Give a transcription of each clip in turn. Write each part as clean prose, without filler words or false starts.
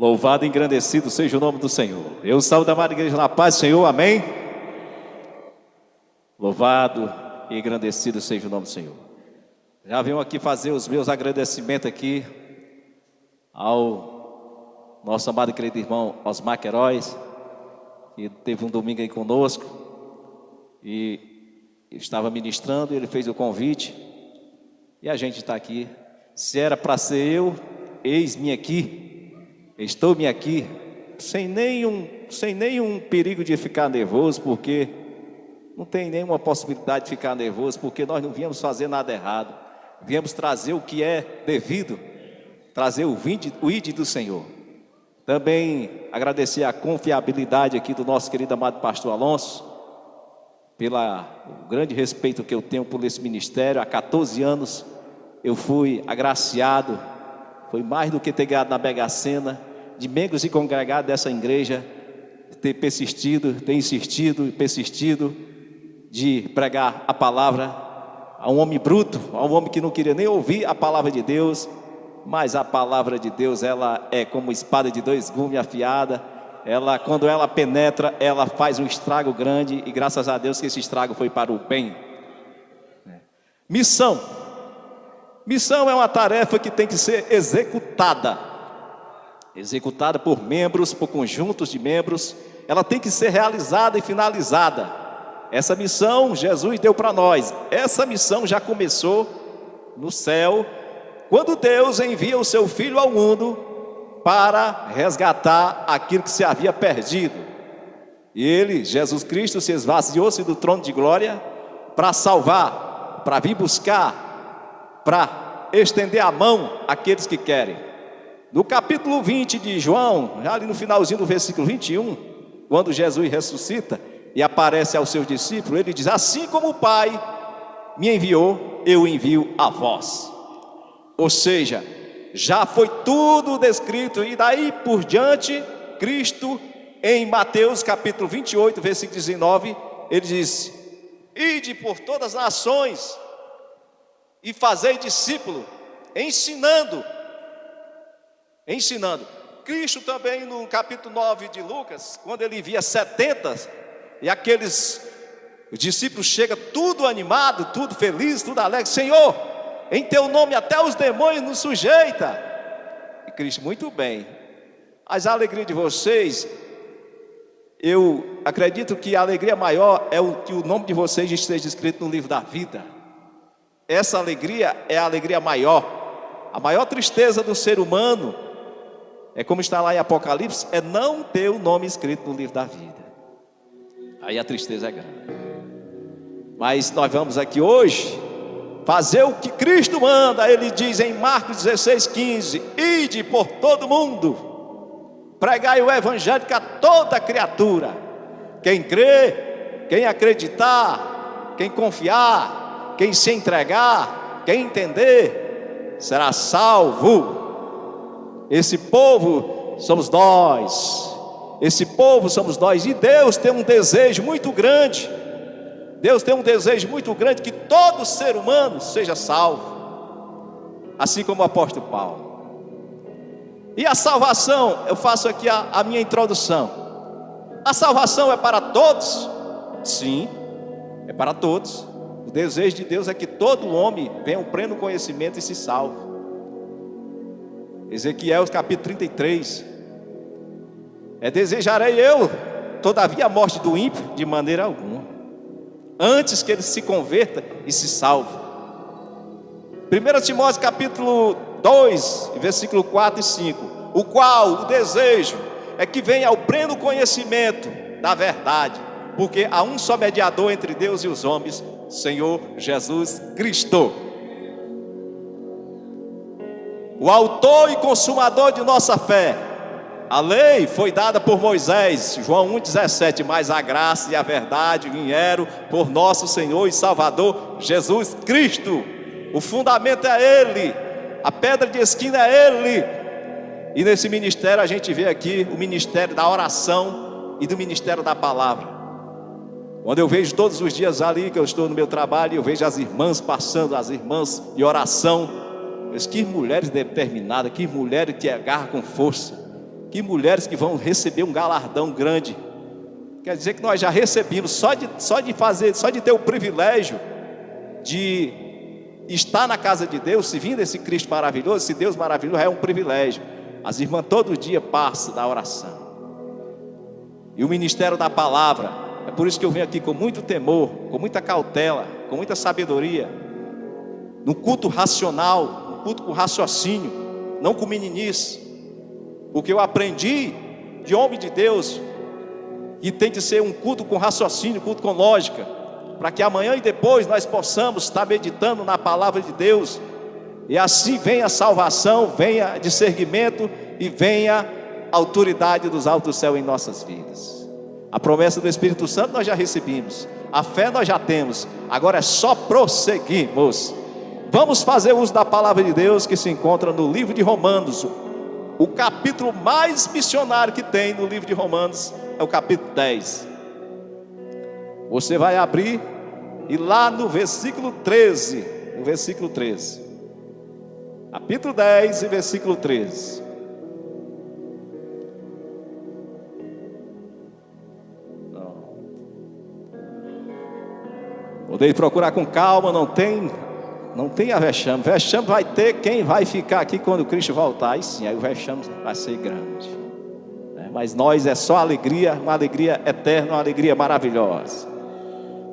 Louvado e engrandecido seja o nome do Senhor. Eu saúdo a amada igreja na paz do Senhor, amém? Louvado e engrandecido seja o nome do Senhor. Já venho aqui fazer os meus agradecimentos aqui ao nosso amado e querido irmão Osmar Queiroz, que teve um domingo aí conosco e estava ministrando, e ele fez o convite e a gente está aqui. Se era para ser eu, eis-me aqui, estou-me aqui, sem nenhum perigo de ficar nervoso, porque não tem nenhuma possibilidade de ficar nervoso, porque nós não viemos fazer nada errado, viemos trazer o que é devido, trazer o ID do Senhor. Também agradecer a confiabilidade aqui do nosso querido amado pastor Alonso, pelo grande respeito que eu tenho por esse ministério. Há 14 anos eu fui agraciado, foi mais do que ter ganhado na Mega Sena, de membros e congregados dessa igreja, ter persistido, ter insistido e persistido de pregar a palavra a um homem bruto, a um homem que não queria nem ouvir a palavra de Deus. Mas a palavra de Deus, ela é como espada de dois gumes afiada. Quando ela penetra, ela faz um estrago grande, e graças a Deus que esse estrago foi para o bem. Missão é uma tarefa que tem que ser executada por membros, por conjuntos de membros. Ela tem que ser realizada e finalizada. Essa missão Jesus deu para nós. Essa missão já começou no céu, quando Deus envia o seu Filho ao mundo para resgatar aquilo que se havia perdido. E Ele, Jesus Cristo, se esvaziou-se do trono de glória para salvar, para vir buscar, para estender a mão àqueles que querem. No capítulo 20 de João, já ali no finalzinho do versículo 21, quando Jesus ressuscita e aparece aos seus discípulos, Ele diz: assim como o Pai me enviou, eu envio a vós. Ou seja, já foi tudo descrito, e daí por diante, Cristo, em Mateus capítulo 28, versículo 19, Ele diz: ide por todas as nações e fazei discípulo, ensinando. Cristo também no capítulo 9 de Lucas, quando Ele envia 70, e os discípulos chegam tudo animado, tudo feliz, tudo alegre: Senhor, em teu nome até os demônios nos sujeita. E Cristo: muito bem, mas a alegria de vocês, eu acredito que a alegria maior é que o nome de vocês esteja escrito no livro da vida. Essa alegria é a alegria maior. A maior tristeza do ser humano, é como está lá em Apocalipse, é não ter o nome escrito no livro da vida. Aí a tristeza é grande. Mas nós vamos aqui hoje fazer o que Cristo manda. Ele diz em Marcos 16:15: ide por todo mundo, pregai o evangelho a toda criatura. Quem crê, quem acreditar, quem confiar, quem se entregar, quem entender, será salvo. Esse povo somos nós. Esse povo somos nós. E Deus tem um desejo muito grande. Deus tem um desejo muito grande que todo ser humano seja salvo, assim como o apóstolo Paulo. E a salvação, eu faço aqui a minha introdução. A salvação é para todos? Sim, é para todos. O desejo de Deus é que todo homem venha ao pleno conhecimento e se salve. Ezequiel capítulo 33: desejarei eu todavia a morte do ímpio? De maneira alguma, antes que ele se converta e se salve. 1 Timóteo capítulo 2, versículo 4 e 5: o qual o desejo é que venha ao pleno conhecimento da verdade, porque há um só mediador entre Deus e os homens, Senhor Jesus Cristo, o autor e consumador de nossa fé. A lei foi dada por Moisés, João 1,17, mas a graça e a verdade vieram por nosso Senhor e Salvador Jesus Cristo. O fundamento é Ele, a pedra de esquina é Ele. E nesse ministério a gente vê aqui o ministério da oração e do ministério da palavra. Quando eu vejo todos os dias ali que eu estou no meu trabalho, eu vejo as irmãs passando, as irmãs de oração. Mas que mulheres determinadas, que mulheres que agarram com força. Que mulheres que vão receber um galardão grande. Quer dizer que nós já recebemos, só de ter o privilégio de estar na casa de Deus, se vir desse Cristo maravilhoso, esse Deus maravilhoso, é um privilégio. As irmãs todo dia passam da oração. E o ministério da palavra, é por isso que eu venho aqui com muito temor, com muita cautela, com muita sabedoria, no culto racional, no culto com raciocínio, não com meninice, porque eu aprendi de homem de Deus, e tem que ser um culto com raciocínio, culto com lógica, para que amanhã e depois nós possamos estar meditando na palavra de Deus, e assim venha a salvação, venha discernimento e venha a autoridade dos altos céus em nossas vidas. A promessa do Espírito Santo nós já recebemos, a fé nós já temos, agora é só prosseguirmos. Vamos fazer uso da palavra de Deus que se encontra no livro de Romanos. O capítulo mais missionário que tem no livro de Romanos é o capítulo 10. Você vai abrir e lá no versículo 13, capítulo 10 e versículo 13. Podem procurar com calma, não tem a vexame. Vexame vai ter quem vai ficar aqui quando Cristo voltar. Aí sim, aí o vexame vai ser grande. Mas nós é só alegria, uma alegria eterna, uma alegria maravilhosa.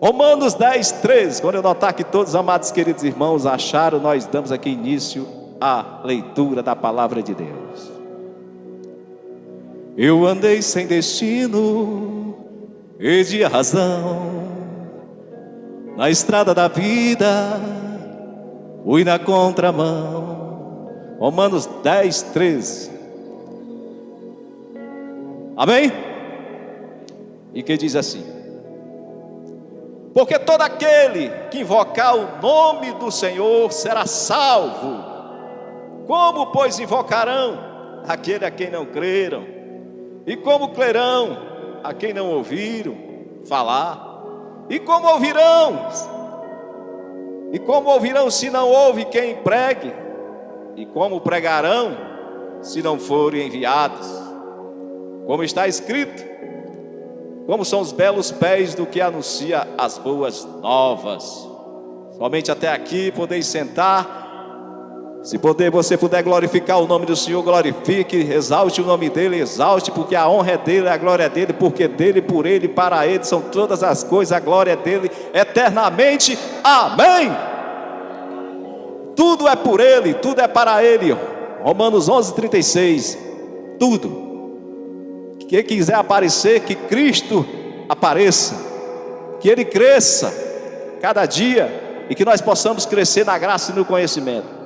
Romanos 10, 13. Quando eu notar que todos, amados queridos irmãos, acharam, nós damos aqui início à leitura da palavra de Deus. Eu andei sem destino, perdi a razão, na estrada da vida fui na contramão. Romanos 10, 13. Amém? E que diz assim: porque todo aquele que invocar o nome do Senhor será salvo. Como, pois, invocarão aquele a quem não creram? E como crerão a quem não ouviram falar? E como ouvirão? E como ouvirão se não houve quem pregue? E como pregarão se não forem enviados? Como está escrito: como são os belos pés do que anuncia as boas novas. Somente até aqui podeis sentar. Se você puder glorificar o nome do Senhor, glorifique, exalte o nome dele, exalte, porque a honra é dele, a glória é dele, porque dele, por ele, para ele são todas as coisas, a glória é dele eternamente. Amém. Tudo é por ele, tudo é para ele. Romanos 11, 36. Tudo. Quem quiser aparecer, que Cristo apareça, que ele cresça cada dia, e que nós possamos crescer na graça e no conhecimento.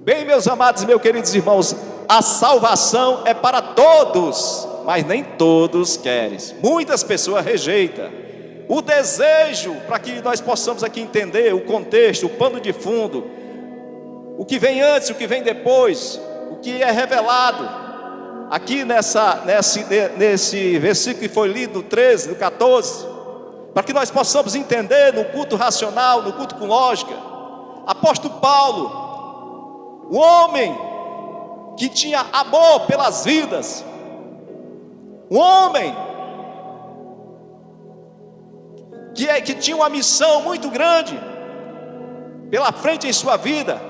Bem, meus amados e meus queridos irmãos, a salvação é para todos, mas nem todos querem. Muitas pessoas rejeitam. O desejo, para que nós possamos aqui entender o contexto, o pano de fundo, o que vem antes, o que vem depois, o que é revelado aqui nesse versículo que foi lido, no 13, no 14, para que nós possamos entender no culto racional, no culto com lógica. Apóstolo Paulo, o homem que tinha amor pelas vidas, um homem que tinha uma missão muito grande pela frente em sua vida,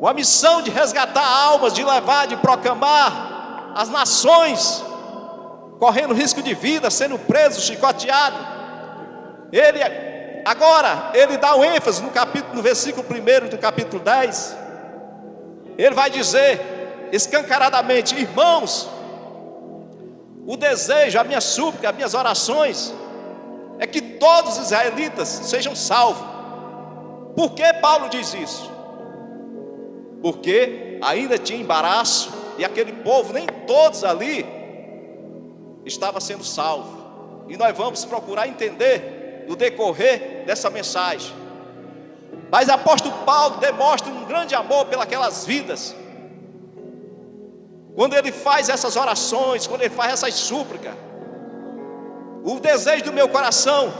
uma missão de resgatar almas, de levar, de proclamar as nações, correndo risco de vida, sendo preso, chicoteado. Ele dá um ênfase no versículo 1 do capítulo 10. Ele vai dizer escancaradamente: irmãos, o desejo, a minha súplica, as minhas orações é que todos os israelitas sejam salvos. Por que Paulo diz isso? Porque ainda tinha embaraço, e aquele povo, nem todos ali estava sendo salvo. E nós vamos procurar entender no decorrer dessa mensagem. Mas o apóstolo Paulo demonstra um grande amor pelas vidas. Quando ele faz essas orações, quando ele faz essas súplicas, o desejo do meu coração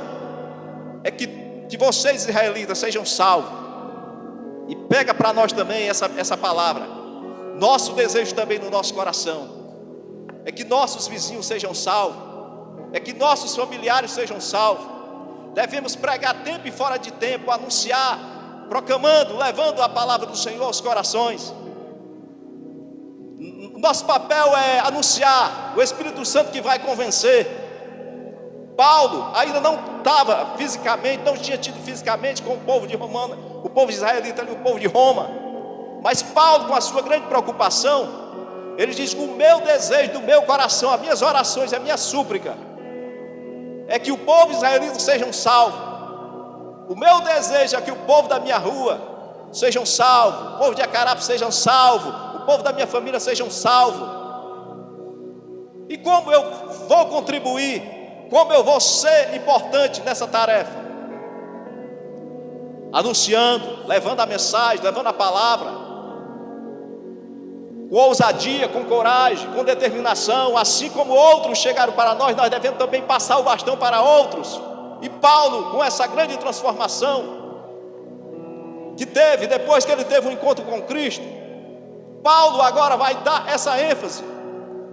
é que vocês israelitas sejam salvos. E pega para nós também essa palavra. Nosso desejo também no nosso coração é que nossos vizinhos sejam salvos, é que nossos familiares sejam salvos. Devemos pregar tempo e fora de tempo, anunciar, proclamando, levando a palavra do Senhor aos corações. Nosso papel é anunciar, o Espírito Santo que vai convencer. Paulo ainda não estava fisicamente, não tinha tido fisicamente com o povo de Roma, o povo israelita ali, o povo de Roma. Mas Paulo, com a sua grande preocupação, ele diz: o meu desejo do meu coração, as minhas orações, a minha súplica, é que o povo israelita sejam salvos. O meu desejo é que o povo da minha rua sejam salvos, o povo de Acarape sejam salvos, o povo da minha família sejam salvos. E como eu vou contribuir, como eu vou ser importante nessa tarefa? Anunciando, levando a mensagem, levando a palavra, com ousadia, com coragem, com determinação. Assim como outros chegaram para nós, nós devemos também passar o bastão para outros. E Paulo, com essa grande transformação que teve, depois que ele teve um encontro com Cristo, Paulo agora vai dar essa ênfase,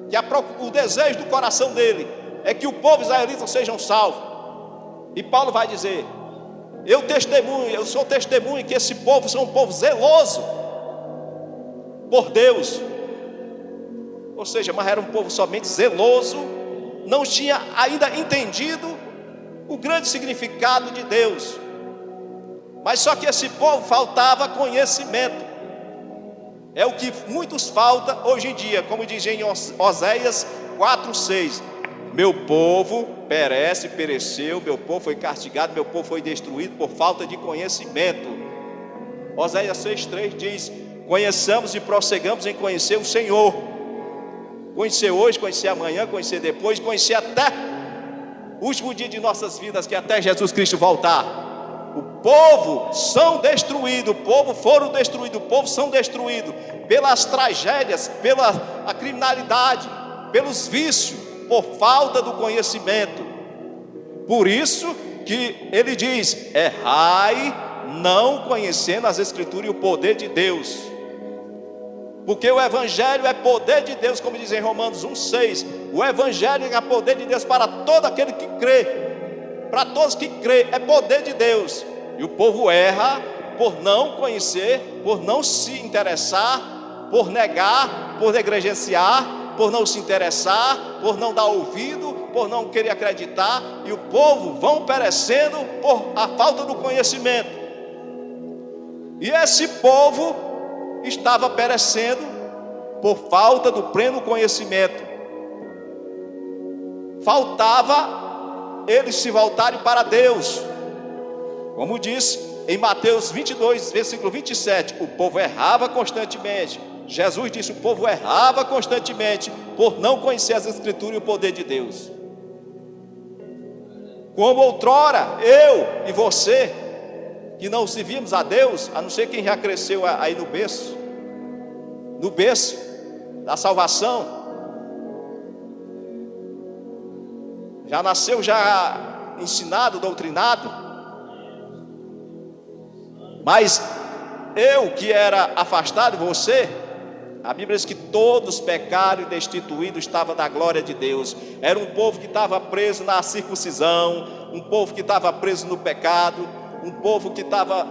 que o desejo do coração dele é que o povo israelita sejam salvos. E Paulo vai dizer: eu sou testemunho que esse povo é um povo zeloso por Deus. Ou seja, mas era um povo somente zeloso, não tinha ainda entendido o grande significado de Deus. Mas só que esse povo faltava conhecimento. É o que muitos falta hoje em dia, como diz em Oséias 4:6: meu povo pereceu, meu povo foi castigado, meu povo foi destruído por falta de conhecimento. Oséias 6:3 diz: conheçamos e prossigamos em conhecer o Senhor. Conhecer hoje, conhecer amanhã, conhecer depois, conhecer até o último dia de nossas vidas, que é até Jesus Cristo voltar. O povo são destruídos, o povo foram destruídos, o povo são destruídos pelas tragédias, pela a criminalidade, pelos vícios, por falta do conhecimento. Por isso que ele diz: errai não conhecendo as Escrituras e o poder de Deus. Porque o Evangelho é poder de Deus, como diz em Romanos 1:6. O Evangelho é poder de Deus para todo aquele que crê. Para todos que crê, é poder de Deus. E o povo erra por não conhecer, por não se interessar, por negar, por negligenciar, por não se interessar, por não dar ouvido, por não querer acreditar. E o povo vão perecendo por a falta do conhecimento. E esse povo estava perecendo por falta do pleno conhecimento. Faltava eles se voltarem para Deus. Como disse em Mateus 22, versículo 27, o povo errava constantemente. Jesus disse: o povo errava constantemente por não conhecer as Escrituras e o poder de Deus. Como outrora eu e você, que não servíamos a Deus, a não ser quem já cresceu aí no berço da salvação, já nasceu já ensinado, doutrinado. Mas eu que era afastado, você, a Bíblia diz que todos pecaram e destituídos estavam da glória de Deus. Era um povo que estava preso na circuncisão, um povo que estava preso no pecado, um povo que estava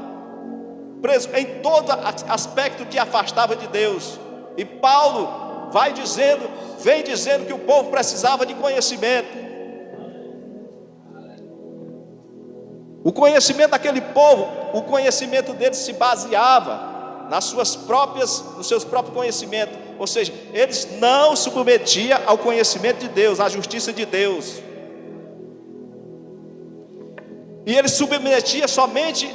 preso em todo aspecto que afastava de Deus. E Paulo vem dizendo que o povo precisava de conhecimento. O conhecimento daquele povo, o conhecimento deles se baseava nos seus próprios conhecimentos. Ou seja, eles não submetiam ao conhecimento de Deus, à justiça de Deus. E ele submetia somente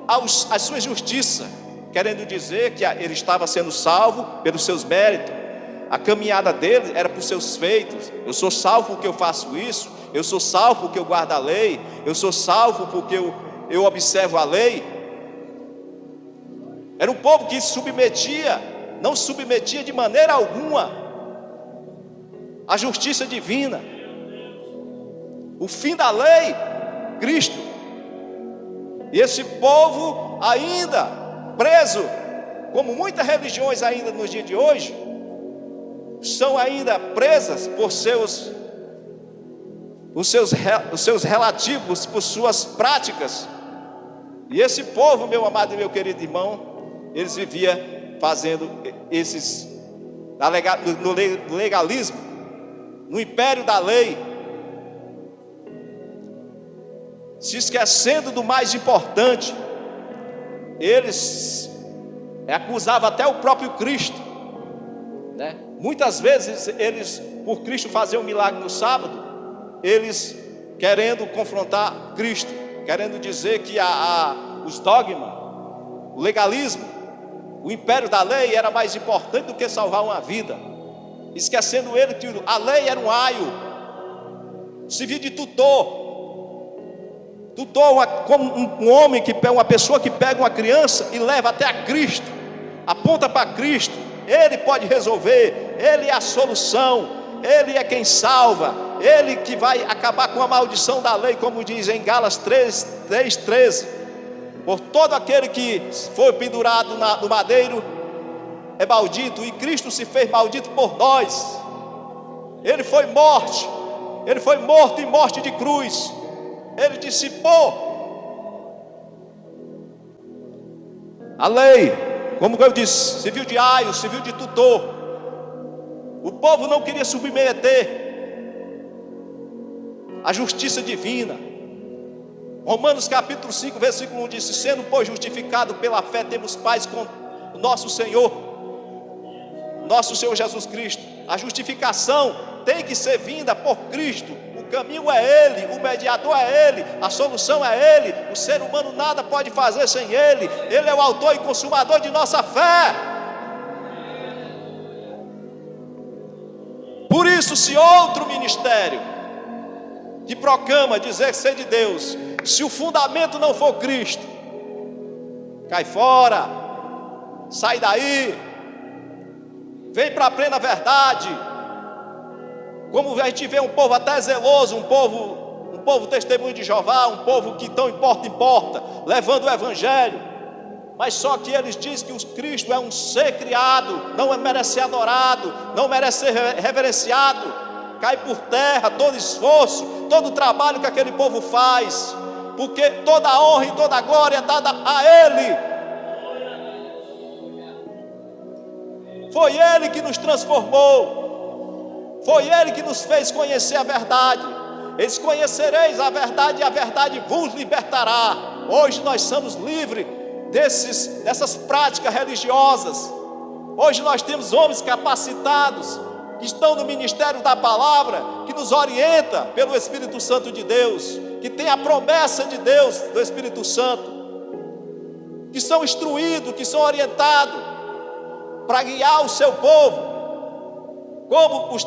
à sua justiça, querendo dizer que ele estava sendo salvo pelos seus méritos. A caminhada dele era por seus feitos. Eu sou salvo porque eu faço isso, eu sou salvo porque eu guardo a lei, eu sou salvo porque eu observo a lei. Era um povo que não submetia de maneira alguma à justiça divina. O fim da lei, Cristo. E esse povo ainda preso como muitas religiões ainda nos dias de hoje, são ainda presas por os seus relativos, por suas práticas. E esse povo, meu amado e meu querido irmão, eles viviam fazendo esses, no legalismo, no império da lei, se esquecendo do mais importante. Eles acusavam até o próprio Cristo, né? Muitas vezes eles, por Cristo fazer um milagre no sábado, eles querendo confrontar Cristo, querendo dizer que os dogmas, o legalismo, o império da lei era mais importante do que salvar uma vida, esquecendo ele que a lei era um aio, servia de tutor, como um homem uma pessoa que pega uma criança e leva até a Cristo, aponta para Cristo. Ele pode resolver, Ele é a solução, Ele é quem salva, Ele que vai acabar com a maldição da lei, como diz em Gálatas 3:13. Por todo aquele que foi pendurado no madeiro é maldito, e Cristo se fez maldito por nós. Ele foi morto em morte de cruz. Ele dissipou a lei, como eu disse, serviu de aio, serviu de tutor. O povo não queria submeter à justiça divina. Romanos capítulo 5, versículo 1 diz: sendo pois justificado pela fé, temos paz com o nosso Senhor Jesus Cristo. A justificação tem que ser vinda por Cristo. O caminho é Ele, o mediador é Ele, a solução é Ele. O ser humano nada pode fazer sem Ele. Ele é o autor e consumador de nossa fé. Por isso, se outro ministério que proclama dizer ser de Deus, se o fundamento não for Cristo, cai fora, sai daí, vem para a plena verdade. Como a gente vê um povo até zeloso, um povo testemunho de Jeová, um povo que tão importa, levando o evangelho, mas só que eles dizem que o Cristo é um ser criado, não merece ser adorado, não merece ser reverenciado. Cai por terra todo esforço, todo o trabalho que aquele povo faz, porque toda a honra e toda a glória é dada a Ele. Foi Ele que nos transformou, foi Ele que nos fez conhecer a verdade. Eles conhecereis a verdade e a verdade vos libertará. Hoje nós somos livres dessas práticas religiosas. Hoje nós temos homens capacitados, que estão no ministério da palavra, que nos orienta pelo Espírito Santo de Deus, que tem a promessa de Deus, do Espírito Santo, que são instruídos, que são orientados para guiar o seu povo, como os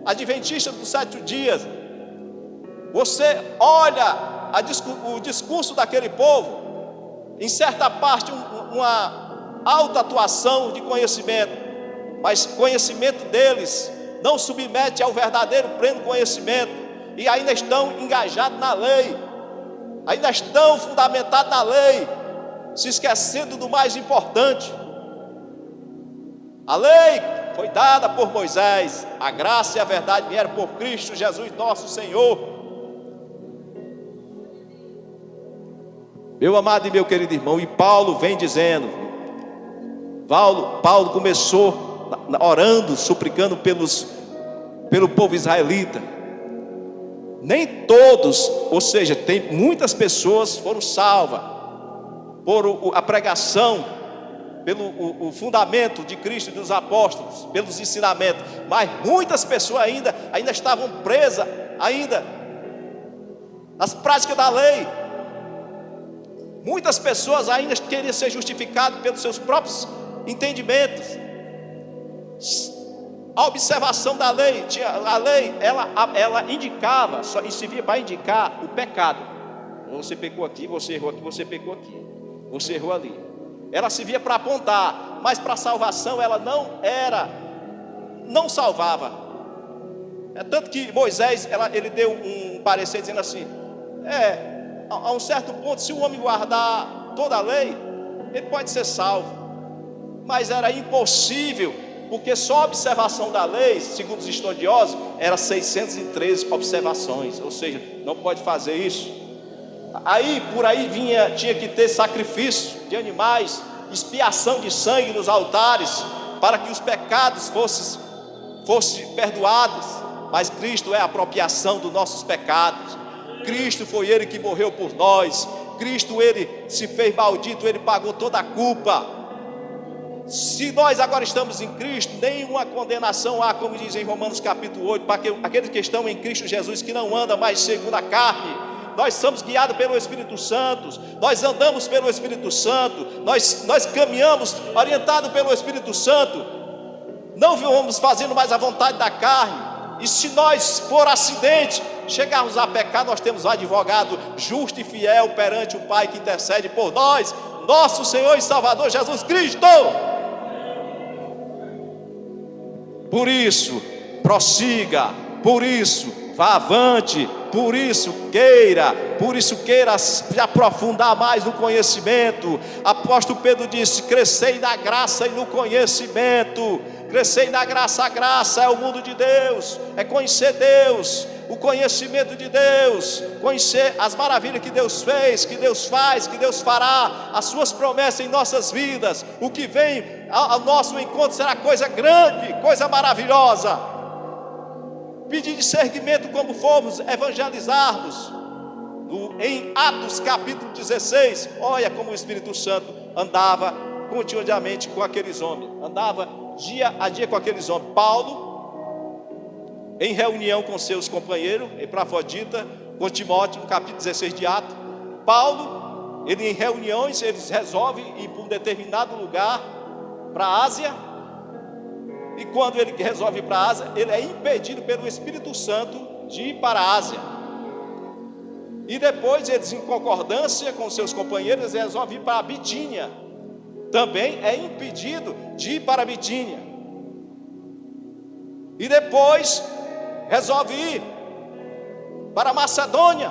adventistas dos 7 dias. Você olha o discurso daquele povo, em certa parte uma alta atuação de conhecimento, mas conhecimento deles não submete ao verdadeiro pleno conhecimento, e ainda estão engajados na lei, ainda estão fundamentados na lei, se esquecendo do mais importante. A lei foi dada por Moisés, a graça e a verdade vieram por Cristo Jesus nosso Senhor. Meu amado e meu querido irmão, e Paulo vem dizendo, Paulo começou orando, suplicando pelo povo israelita. Nem todos, ou seja, tem muitas pessoas foram salvas por a pregação, pelo o fundamento de Cristo e dos apóstolos, pelos ensinamentos, mas muitas pessoas ainda estavam presas ainda nas práticas da lei. Muitas pessoas ainda queriam ser justificadas pelos seus próprios entendimentos. A observação da lei, a lei ela indicava, só servia para indicar o pecado. Você pecou aqui, você errou aqui, você pecou aqui, você errou ali. Ela servia para apontar, mas para a salvação ela não salvava. É tanto que Moisés, ele deu um parecer dizendo assim: a um certo ponto, se o homem guardar toda a lei, ele pode ser salvo. mas era impossível, porque só a observação da lei, segundo os estudiosos, era 613 observações, ou seja, não pode fazer isso. Aí, por aí tinha que ter sacrifício de animais, expiação de sangue nos altares, para que os pecados fossem perdoados. Mas Cristo é a apropriação dos nossos pecados. Cristo foi Ele que morreu por nós. Cristo, Ele se fez maldito, Ele pagou toda a culpa. Se nós agora estamos em Cristo, nenhuma condenação há, como diz em Romanos capítulo 8, para aqueles que estão em Cristo Jesus, que não andam mais segundo a carne. Nós somos guiados pelo Espírito Santo, nós andamos pelo Espírito Santo, nós caminhamos orientados pelo Espírito Santo, não vamos fazendo mais a vontade da carne. E se nós, por acidente, chegarmos a pecar, nós temos um advogado justo e fiel perante o Pai que intercede por nós, nosso Senhor e Salvador Jesus Cristo. Por isso, prossiga, por isso, vá avante, por isso queira se aprofundar mais no conhecimento. Apóstolo Pedro disse: crescei na graça e no conhecimento. Crescei na graça. A graça é o mundo de Deus, é conhecer Deus, o conhecimento de Deus, conhecer as maravilhas que Deus fez, que Deus faz, que Deus fará, as suas promessas em nossas vidas. O que vem ao nosso encontro será coisa grande, coisa maravilhosa. Pedir discernimento como fomos evangelizarmos. Em Atos capítulo 16, olha como o Espírito Santo andava continuamente com aqueles homens, andava dia a dia com aqueles homens. Paulo, em reunião com seus companheiros, Epafrodita, com Timóteo, no capítulo 16 de Atos. Paulo, ele em reuniões, eles resolvem ir para um determinado lugar, para a Ásia. E quando ele resolve ir para a Ásia, ele é impedido pelo Espírito Santo de ir para a Ásia. E depois eles, em concordância com seus companheiros, resolvem ir para a Bitínia. Também é impedido de ir para a Bitínia. E depois resolve ir para a Macedônia,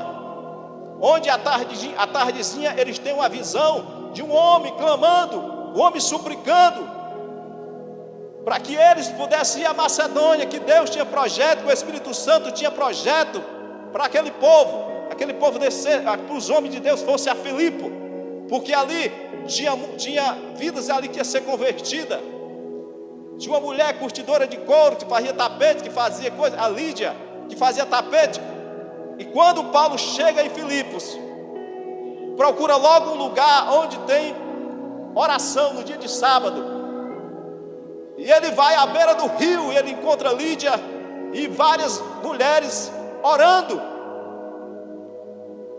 onde à tardezinha eles têm uma visão de um homem clamando, um homem suplicando, para que eles pudessem ir à Macedônia, que Deus tinha projeto, que o Espírito Santo tinha projeto para aquele povo descer, para os homens de Deus fossem a Filipe, porque ali tinha vidas ali que ia ser convertida. Tinha uma mulher curtidora de couro, que fazia tapete, que fazia coisa, a Lídia, que fazia tapete. E quando Paulo chega em Filipos, procura logo um lugar onde tem oração no dia de sábado. E ele vai à beira do rio e ele encontra Lídia e várias mulheres orando.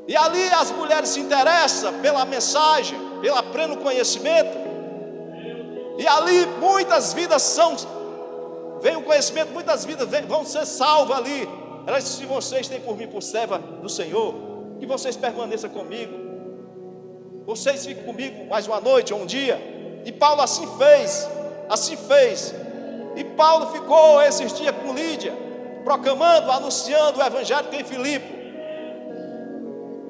E ali as mulheres se interessam pela mensagem, pelo pleno conhecimento. E ali muitas vidas vem o conhecimento, muitas vidas vão ser salvas ali. Ela disse: se vocês têm por mim por serva do Senhor, que vocês permaneçam comigo. Vocês fiquem comigo mais uma noite ou um dia. E Paulo assim fez. E Paulo ficou esses dias com Lídia, proclamando, anunciando o evangelho em Filipe.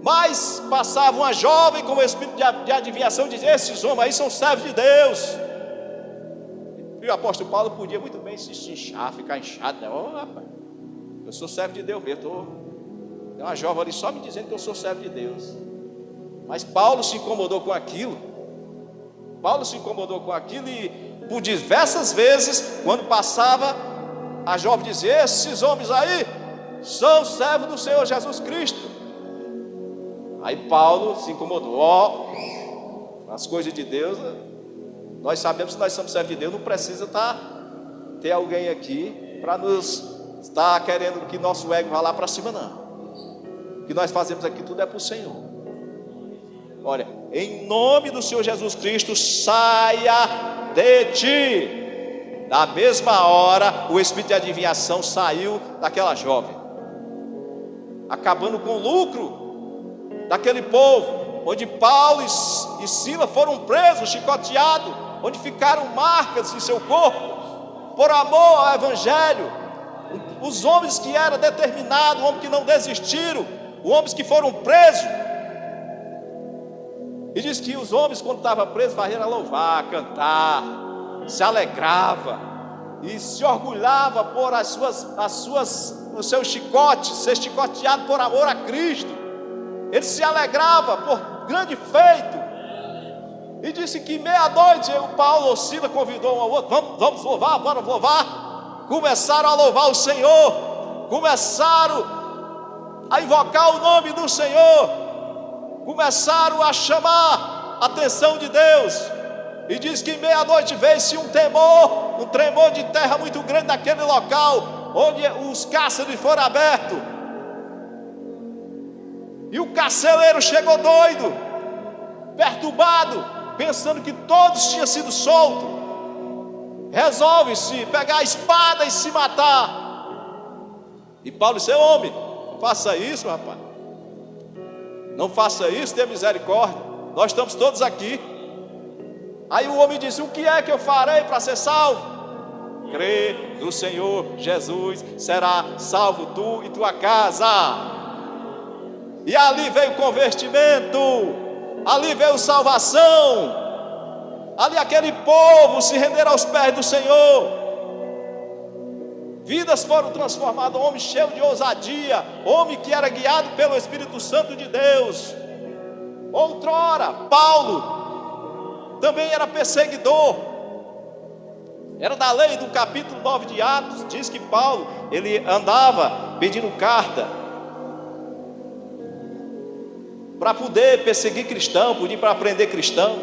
Mas passava uma jovem com o espírito de adivinhação, dizia: esses homens aí são servos de Deus. E o apóstolo Paulo podia muito bem se inchar, ficar inchado, né? Oh, rapaz, eu sou servo de Deus mesmo. Tem uma jovem ali só me dizendo que eu sou servo de Deus. Mas Paulo se incomodou com aquilo. E por diversas vezes, quando passava, a jovem dizia: esses homens aí são servos do Senhor Jesus Cristo. Aí Paulo se incomodou. As coisas de Deus, nós sabemos que nós somos servos de Deus. Não precisa ter alguém aqui para nos estar querendo que nosso ego vá lá para cima, não. O que nós fazemos aqui tudo é para o Senhor. Olha, em nome do Senhor Jesus Cristo, saia de ti. Na mesma hora, o espírito de adivinhação saiu daquela jovem, acabando com o lucro daquele povo, onde Paulo e Silas foram presos, chicoteados, onde ficaram marcas em seu corpo, por amor ao evangelho. Os homens que eram determinados, homens que não desistiram, os homens que foram presos. E diz que os homens, quando estavam presos, faziam louvar, cantar, se alegrava e se orgulhava por o seu chicote, ser chicoteado por amor a Cristo. Ele se alegrava por grande feito. E disse que meia-noite o Paulo ou Silas convidou um ao outro: vamos louvar, bora louvar. Começaram a louvar o Senhor, começaram a invocar o nome do Senhor, começaram a chamar a atenção de Deus. E diz que meia-noite veio-se um tremor de terra muito grande naquele local, onde os cárceres foram abertos. E o carcereiro chegou doido, perturbado, pensando que todos tinham sido soltos. Resolve-se pegar a espada e se matar. E Paulo disse: homem, não faça isso, rapaz. Não faça isso, tenha misericórdia. Nós estamos todos aqui. Aí o homem disse: o que é que eu farei para ser salvo? Crê no Senhor Jesus, será salvo tu e tua casa. E ali veio convertimento, ali veio salvação, ali aquele povo se renderam aos pés do Senhor. Vidas foram transformadas, homem cheio de ousadia, homem que era guiado pelo Espírito Santo de Deus. Outrora, Paulo também era perseguidor, era da lei. Do capítulo 9 de Atos, diz que Paulo, ele andava pedindo carta para poder perseguir cristão, pedir para prender cristão.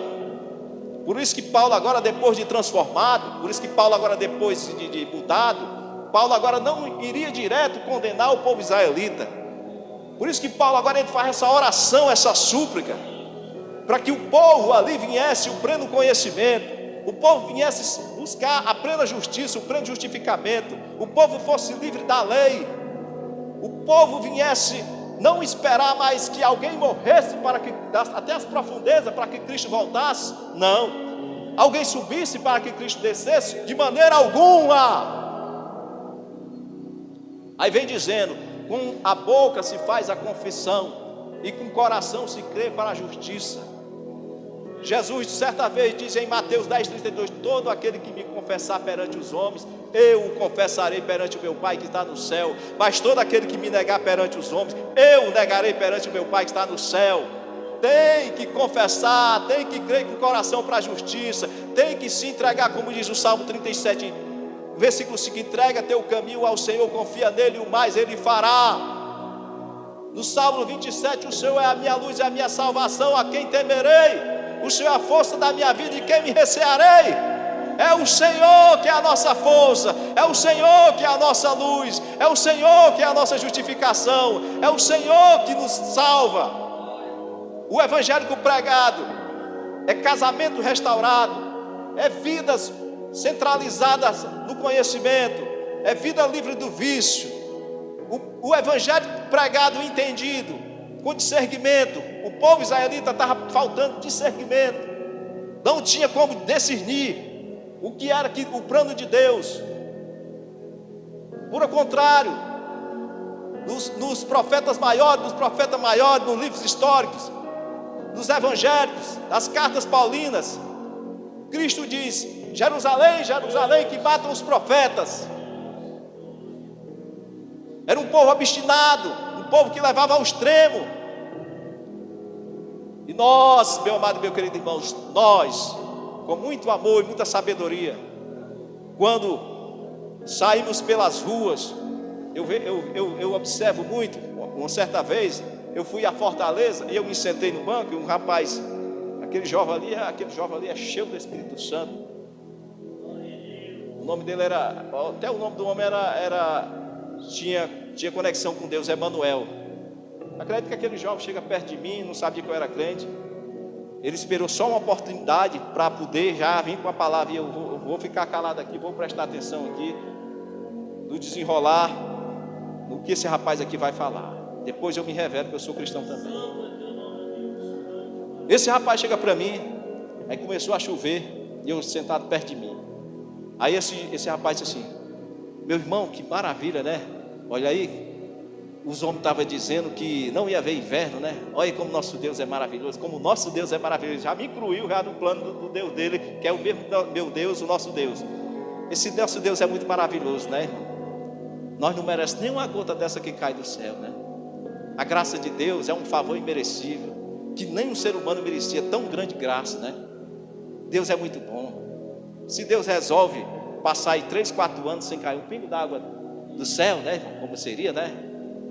Por isso que Paulo agora, depois de transformado, por isso que Paulo agora, depois de mudado, Paulo agora não iria direto condenar o povo israelita. Por isso que Paulo agora ele faz essa oração, essa súplica, para que o povo ali viesse o pleno conhecimento, o povo viesse buscar a plena justiça, o pleno justificamento, o povo fosse livre da lei, o povo viesse não esperar mais que alguém morresse para que até as profundezas para que Cristo voltasse. Não, alguém subisse para que Cristo descesse, de maneira alguma. Aí vem dizendo: com a boca se faz a confissão e com o coração se crê para a justiça. Jesus certa vez diz em Mateus 10:32: todo aquele que me confessar perante os homens, eu o confessarei perante o meu Pai que está no céu. Mas todo aquele que me negar perante os homens, eu o negarei perante o meu Pai que está no céu. Tem que confessar, tem que crer com o coração para a justiça, tem que se entregar, como diz o Salmo 37, versículo 5: entrega teu caminho ao Senhor, confia nele, o mais ele fará. No Salmo 27, o Senhor é a minha luz e a minha salvação, a quem temerei? O Senhor é a força da minha vida, e quem me recearei? É o Senhor que é a nossa força, é o Senhor que é a nossa luz, é o Senhor que é a nossa justificação, é o Senhor que nos salva. O evangélico pregado é casamento restaurado, é vidas centralizadas no conhecimento, é vida livre do vício. O evangelho pregado e entendido com discernimento. O povo israelita estava faltando discernimento, não tinha como discernir o que era o plano de Deus. Por contrário, nos profetas maiores, nos livros históricos, nos evangélicos, nas cartas paulinas, Cristo diz: Jerusalém, Jerusalém, que matam os profetas. Era um povo obstinado, um povo que levava ao extremo. E nós, meu amado e meu querido irmãos, nós, com muito amor e muita sabedoria, quando saímos pelas ruas, eu observo muito. Uma certa vez eu fui à Fortaleza e eu me sentei no banco, e um rapaz, aquele jovem ali é cheio do Espírito Santo. O nome dele era, até o nome do homem tinha conexão com Deus, Emanuel. Acredito que aquele jovem chega perto de mim, não sabia que eu era crente. Ele esperou só uma oportunidade para poder já vir com a palavra. E eu vou ficar calado aqui, vou prestar atenção aqui no desenrolar, no que esse rapaz aqui vai falar. Depois eu me revelo que eu sou cristão também. Esse rapaz chega para mim, aí começou a chover, e eu sentado perto de mim. Aí esse rapaz disse assim: meu irmão, que maravilha, né? Olha aí, os homens estavam dizendo que não ia haver inverno, né? Olha como nosso Deus é maravilhoso, como nosso Deus é maravilhoso. Já me incluiu já no plano do Deus dele, que é o mesmo meu Deus, o nosso Deus. Esse nosso Deus é muito maravilhoso, né, irmão? Nós não merecemos nem uma gota dessa que cai do céu, né? A graça de Deus é um favor imerecível, que nem um ser humano merecia tão grande graça, né? Deus é muito bom. Se Deus resolve passar aí 3, 4 anos sem cair um pingo d'água do céu, né, irmão? Como seria, né?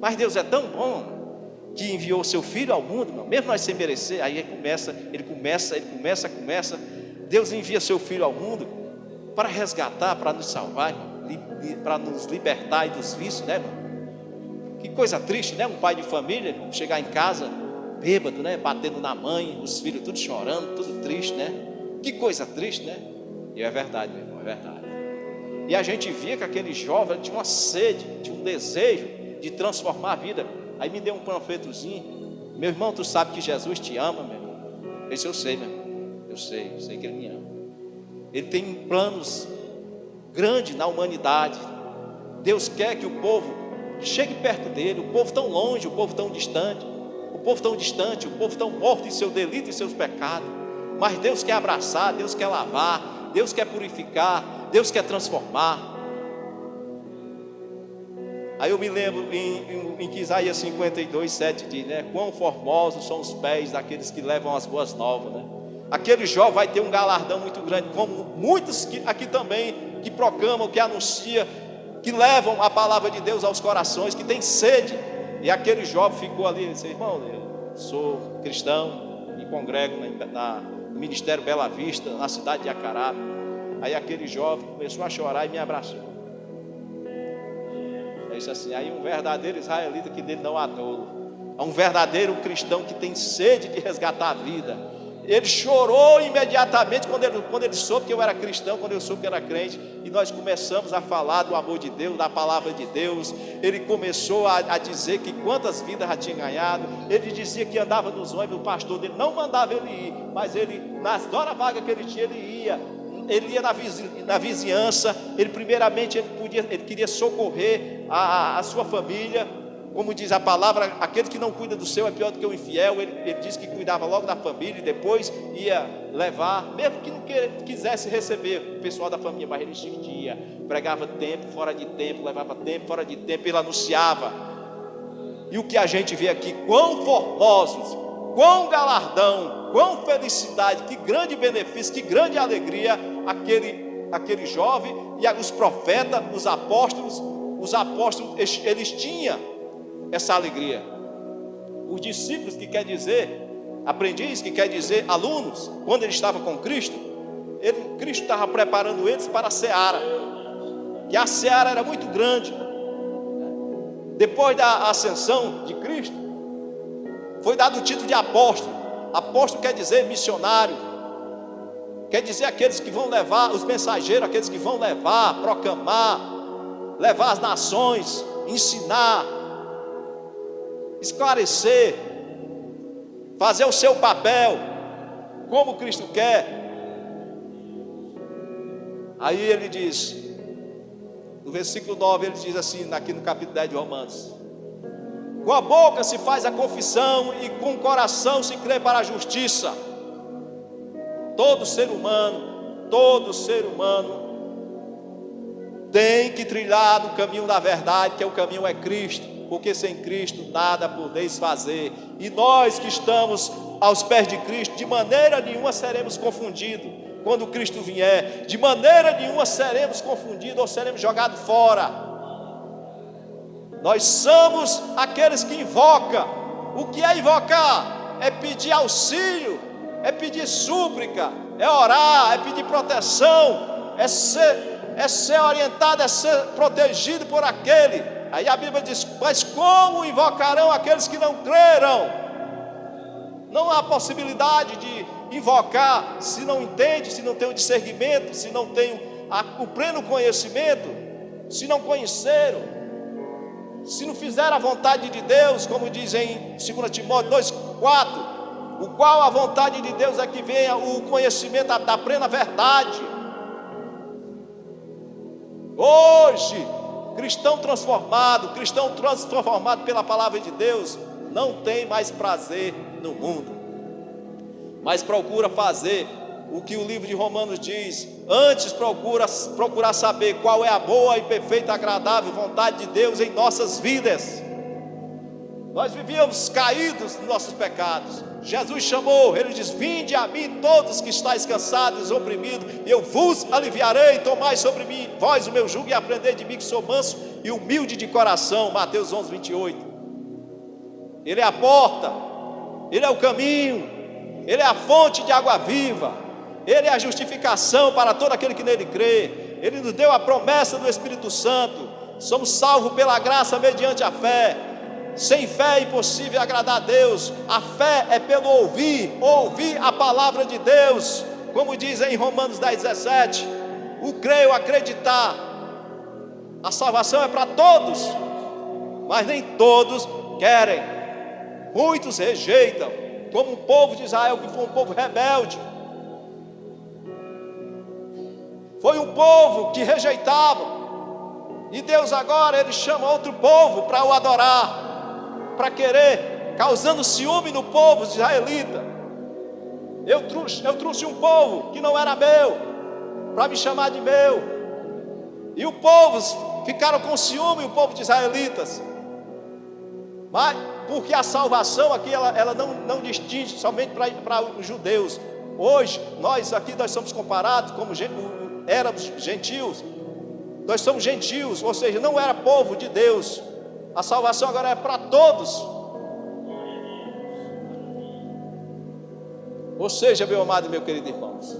Mas Deus é tão bom que enviou o seu Filho ao mundo, irmão, mesmo nós sem merecer. Aí ele começa. Deus envia seu Filho ao mundo para resgatar, para nos salvar, para nos libertar aí dos vícios, né, irmão? Que coisa triste, né? Um pai de família, irmão, chegar em casa bêbado, né? Batendo na mãe, os filhos tudo chorando, tudo triste, né? Que coisa triste, né? E é verdade, meu irmão, é verdade. E a gente via que aquele jovem tinha uma sede, tinha um desejo de transformar a vida. Aí me deu um panfletozinho: meu irmão, tu sabe que Jesus te ama, meu irmão? Eu disse: eu sei, meu irmão, eu sei que Ele me ama. Ele tem planos grandes na humanidade. Deus quer que o povo chegue perto dele. O povo tão longe, o povo tão distante, o povo tão morto em seu delito e seus pecados. Mas Deus quer abraçar, Deus quer lavar, Deus quer purificar, Deus quer transformar. Aí eu me lembro em que Isaías 52:7 diz, né? Quão formosos são os pés daqueles que levam as boas novas, né? Aquele jovem vai ter um galardão muito grande, como muitos aqui também, que proclamam, que anunciam, que levam a palavra de Deus aos corações, que tem sede. E aquele jovem ficou ali e disse: irmão, eu sou cristão, me congrego no Ministério Bela Vista, na cidade de Acará. Aí aquele jovem começou a chorar e me abraçou. É isso assim: aí um verdadeiro israelita que dele não há dolo, um verdadeiro cristão que tem sede de resgatar a vida. Ele chorou imediatamente quando ele soube que eu era cristão, quando eu soube que eu era crente. E nós começamos a falar do amor de Deus, da palavra de Deus. Ele começou a dizer que quantas vidas já tinha ganhado. Ele dizia que andava nos ônibus, o pastor dele não mandava ele ir, mas ele, nas horas vagas que ele tinha, ele ia na vizinhança. Ele primeiramente ele queria socorrer a sua família. Como diz a palavra, aquele que não cuida do seu é pior do que o infiel. Ele disse que cuidava logo da família e depois ia levar, mesmo que não quisesse receber o pessoal da família, mas ele insistia, pregava tempo, fora de tempo, levava tempo, fora de tempo, ele anunciava. E o que a gente vê aqui, quão formosos, quão galardão, quão felicidade, que grande benefício, que grande alegria aquele jovem e os profetas, os apóstolos, eles tinham essa alegria. Os discípulos, que quer dizer aprendiz, que quer dizer alunos, quando ele estava com Cristo, Cristo estava preparando eles para a seara, e a seara era muito grande. Depois da ascensão de Cristo, foi dado o título de apóstolo. Apóstolo quer dizer missionário, quer dizer aqueles que vão levar, os mensageiros, aqueles que vão levar, proclamar, levar as nações, ensinar, esclarecer, fazer o seu papel, como Cristo quer. Aí ele diz, no versículo 9, ele diz assim, aqui no capítulo 10 de Romanos: com a boca se faz a confissão e com o coração se crê para a justiça. Todo ser humano tem que trilhar no caminho da verdade, que o caminho é Cristo. Porque sem Cristo nada podeis fazer. E nós que estamos aos pés de Cristo, de maneira nenhuma seremos confundidos. Quando Cristo vier, de maneira nenhuma seremos confundidos ou seremos jogados fora. Nós somos aqueles que invocam. O que é invocar? É pedir auxílio, é pedir súplica, é orar, é pedir proteção, é ser orientado, é ser protegido por aquele. Aí a Bíblia diz: mas como invocarão aqueles que não creram? Não há possibilidade de invocar se não entende, se não tem o discernimento, se não tem o pleno conhecimento, se não conheceram, se não fizeram a vontade de Deus, como diz em 2 Timóteo 2,4, o qual a vontade de Deus é que venha o conhecimento da plena verdade. Hoje cristão transformado pela palavra de Deus, não tem mais prazer no mundo, mas procura fazer o que o livro de Romanos diz. Antes procurar saber qual é a boa e perfeita, agradável vontade de Deus em nossas vidas. Nós vivíamos caídos nos nossos pecados. Jesus chamou, ele diz: vinde a mim todos que estáis cansados e oprimidos, e eu vos aliviarei. Tomai sobre mim vós o meu jugo e aprendei de mim, que sou manso e humilde de coração. Mateus 11, 28. Ele é a porta, ele é o caminho, ele é a fonte de água viva, ele é a justificação para todo aquele que nele crê. Ele nos deu a promessa do Espírito Santo. Somos salvos pela graça mediante a fé. Sem fé é impossível agradar a Deus. A fé é pelo ouvir a palavra de Deus, como diz em Romanos 10:17. O crer, o acreditar. A salvação é para todos, mas nem todos querem. Muitos rejeitam, como o povo de Israel, que foi um povo rebelde. Foi um povo que rejeitava, e Deus agora, ele chama outro povo para o adorar, para querer, causando ciúme no povo israelita. Eu trouxe um povo que não era meu, para me chamar de meu, e o povo ficaram com ciúme, o povo de israelitas. Mas porque a salvação aqui, ela não distingue somente para os judeus. Hoje, nós somos comparados como éramos gentios. Nós somos gentios, ou seja, não era povo de Deus. A salvação agora é para todos. Ou seja, meu amado e meu querido irmãos,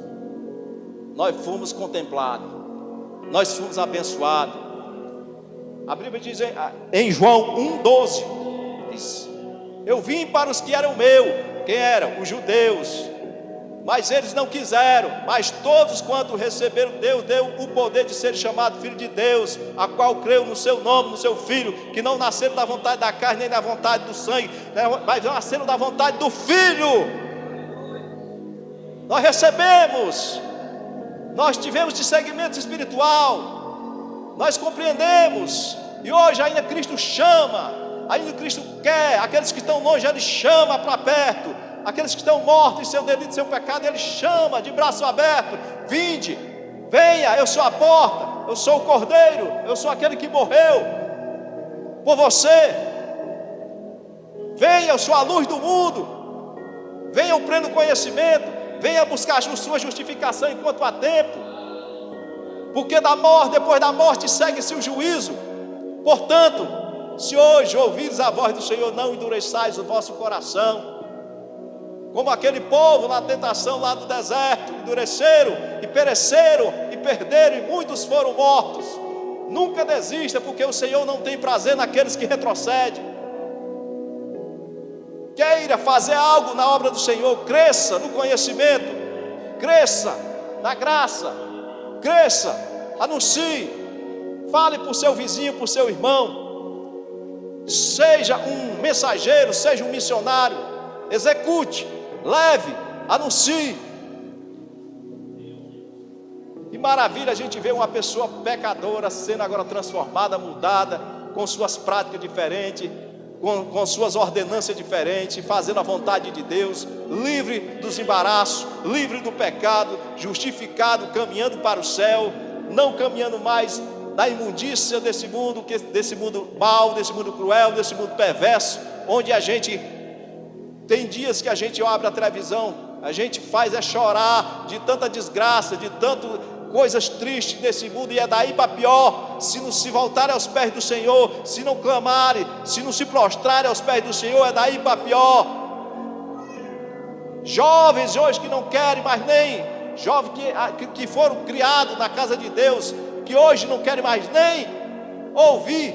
nós fomos contemplados, nós fomos abençoados. A Bíblia diz em João 1,12, diz: eu vim para os que eram meu. Quem eram? Os judeus. Mas eles não quiseram. Mas todos quanto receberam, Deus deu o poder de ser chamado filho de Deus, a qual creu no seu nome, no seu Filho, que não nasceram da vontade da carne, nem da vontade do sangue, mas nasceram da vontade do Filho. Nós recebemos, nós tivemos discernimento espiritual, nós compreendemos, e hoje ainda Cristo chama, ainda Cristo quer. Aqueles que estão longe, Ele chama para perto. Aqueles que estão mortos em seu delito e seu pecado, Ele chama de braço aberto: vinde, venha, eu sou a porta, eu sou o Cordeiro, eu sou aquele que morreu por você. Venha, eu sou a luz do mundo. Venha o pleno conhecimento, venha buscar a sua justificação enquanto há tempo, porque depois da morte segue-se o juízo. Portanto, se hoje ouvires a voz do Senhor, não endureçais o vosso coração, como aquele povo na tentação lá do deserto, endureceram e pereceram e perderam, e muitos foram mortos. Nunca desista, porque o Senhor não tem prazer naqueles que retrocedem. Queira fazer algo na obra do Senhor, cresça no conhecimento, cresça na graça, cresça, anuncie, fale para o seu vizinho, para o seu irmão, seja um mensageiro, seja um missionário, execute, leve, anuncie. Que maravilha a gente vê uma pessoa pecadora sendo agora transformada, mudada, com suas práticas diferentes, com suas ordenanças diferentes, fazendo a vontade de Deus, livre dos embaraços, livre do pecado, justificado, caminhando para o céu, não caminhando mais na imundícia desse mundo mau, desse mundo cruel, desse mundo perverso, onde a gente tem dias que a gente abre a televisão, a gente faz chorar de tanta desgraça, de tanto coisas tristes nesse mundo, e é daí para pior. Se não se voltarem aos pés do Senhor, se não clamarem, se não se prostrarem aos pés do Senhor, é daí para pior. Jovens hoje que não querem mais nem, jovens que foram criados na casa de Deus, que hoje não querem mais nem ouvir,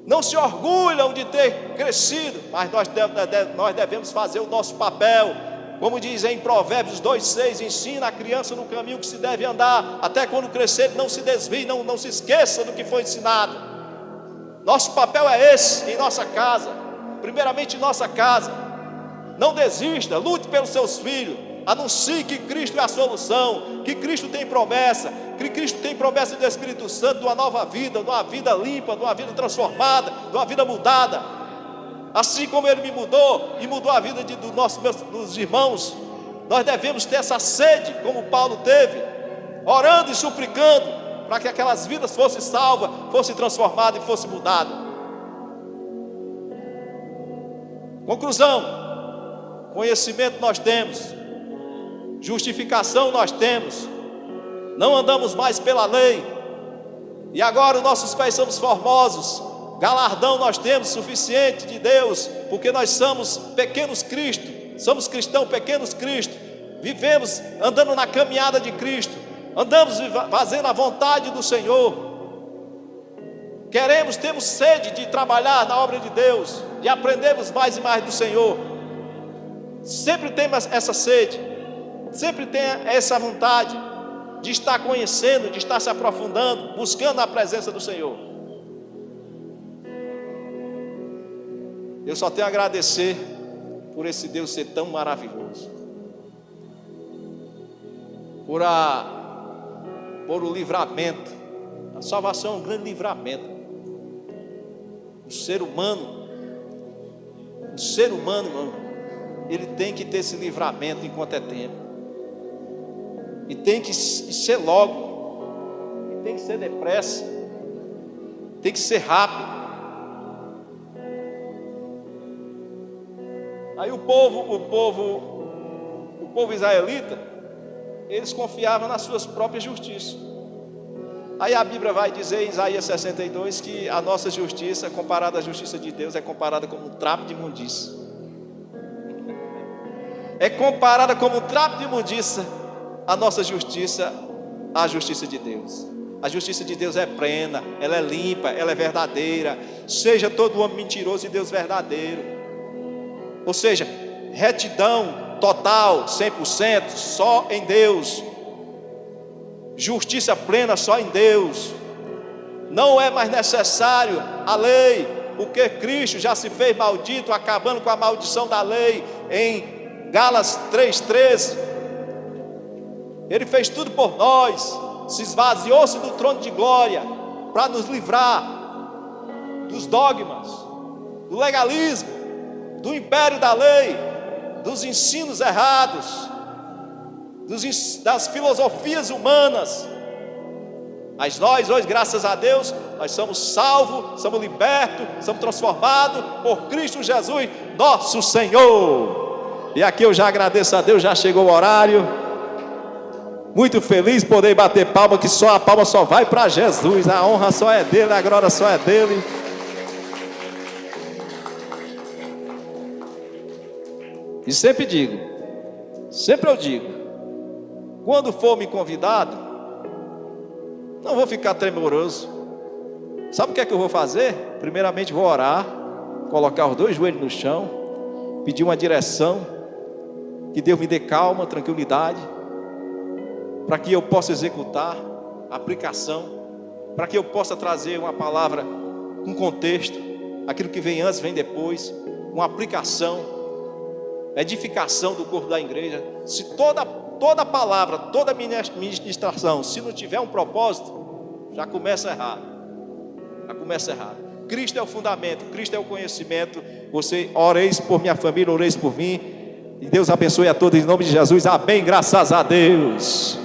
não se orgulham de ter crescido, mas nós devemos fazer o nosso papel. Como diz em Provérbios 2,6, ensina a criança no caminho que se deve andar, até quando crescer não se desvie, não se esqueça do que foi ensinado. Nosso papel é esse, em nossa casa, primeiramente em nossa casa. Não desista, lute pelos seus filhos, anuncie que Cristo é a solução, que Cristo tem promessa, que Cristo tem promessa do Espírito Santo, de uma nova vida, de uma vida limpa, de uma vida transformada, de uma vida mudada. Assim como Ele me mudou e mudou a vida dos irmãos, nós devemos ter essa sede, como Paulo teve, orando e suplicando, para que aquelas vidas fossem salvas, fossem transformadas e fossem mudadas. Conclusão: conhecimento nós temos, justificação nós temos, não andamos mais pela lei, e agora os nossos pés somos formosos, galardão nós temos suficiente de Deus, porque nós somos pequenos Cristo, somos cristãos pequenos Cristo, vivemos andando na caminhada de Cristo, andamos fazendo a vontade do Senhor. Temos sede de trabalhar na obra de Deus, de aprendermos mais e mais do Senhor. Sempre temos essa sede, sempre tem essa vontade de estar conhecendo, de estar se aprofundando, buscando a presença do Senhor. Eu só tenho a agradecer por esse Deus ser tão maravilhoso, por o livramento. A salvação é um grande livramento. O ser humano, irmão, ele tem que ter esse livramento enquanto é tempo, e tem que ser logo, e tem que ser depressa, tem que ser rápido. Aí o povo israelita, eles confiavam nas suas próprias justiças. Aí a Bíblia vai dizer em Isaías 62 que a nossa justiça, comparada à justiça de Deus, é comparada como um trapo de imundícia. É comparada como um trapo de imundícia a nossa justiça à justiça de Deus. A justiça de Deus é plena, ela é limpa, ela é verdadeira. Seja todo homem mentiroso e Deus verdadeiro. Ou seja, retidão total, 100%, só em Deus. Justiça plena só em Deus. Não é mais necessário a lei, porque Cristo já se fez maldito, acabando com a maldição da lei em Gálatas 3,13. Ele fez tudo por nós, se esvaziou-se do trono de glória para nos livrar dos dogmas, do legalismo, do império da lei, dos ensinos errados, das filosofias humanas. Mas nós hoje, graças a Deus, nós somos salvos, somos libertos, somos transformados por Cristo Jesus, nosso Senhor. E aqui eu já agradeço a Deus, já chegou o horário. Muito feliz poder bater palma, que só a palma só vai para Jesus, a honra só é dele, a glória só é dele. E sempre eu digo, quando for me convidado, não vou ficar tremoroso. Sabe o que é que eu vou fazer? Primeiramente vou orar, colocar os 2 joelhos no chão, pedir uma direção, que Deus me dê calma, tranquilidade, para que eu possa executar a aplicação, para que eu possa trazer uma palavra com contexto, aquilo que vem antes, vem depois, uma aplicação, edificação do corpo da igreja. Se toda palavra, toda ministração, se não tiver um propósito, já começa errado. Cristo é o fundamento, Cristo é o conhecimento. Você oreis por minha família, oreis por mim, e Deus abençoe a todos em nome de Jesus, amém, graças a Deus.